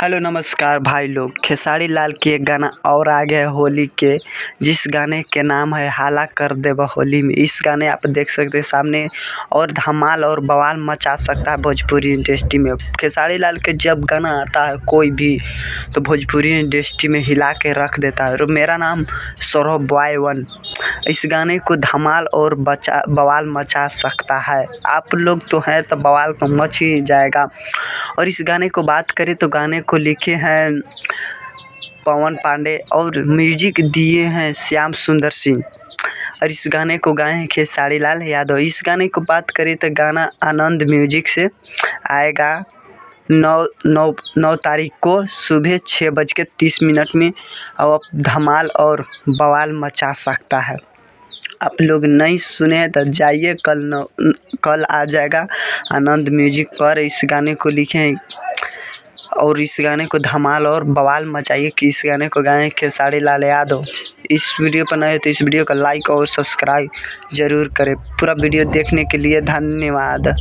Hello नमस्कार भाई लोग। खेसारी लाल की एक गाना और आ गया है होली के, जिस गाने के नाम है हाला कर देबा होली में। इस गाने आप देख सकते हैं सामने और धमाल और बवाल मचा सकता है भोजपुरी इंडस्ट्री में। खेसारी लाल के जब गाना आता है कोई भी तो भोजपुरी इंडस्ट्री में हिला के रख देता है। मेरा नाम सौरभ बॉय वन इस गाने को धमाल और बवाल मचा सकता है। आप लोग तो हैं तो बवाल तो मच ही जाएगा। और इस गाने को बात करें तो गाने को लिखे हैं पवन पांडे और म्यूजिक दिए हैं श्याम सुंदर सिंह और इस गाने को गाए हैं खेसारी लाल यादव। इस गाने को बात करें तो गाना आनंद म्यूजिक से आएगा 9 तारीख को सुबह 6:30 में और धमाल और बवाल मचा सकता है। आप लोग नहीं सुने तो जाइए, कल आ जाएगा आनंद म्यूजिक पर। इस गाने को लिखे हैं और इस गाने को धमाल और बवाल मचाइए कि इस गाने को गाएं खेसारी लाल यादव। इस वीडियो पर नए तो इस वीडियो को लाइक और सब्सक्राइब ज़रूर करें। पूरा वीडियो देखने के लिए धन्यवाद।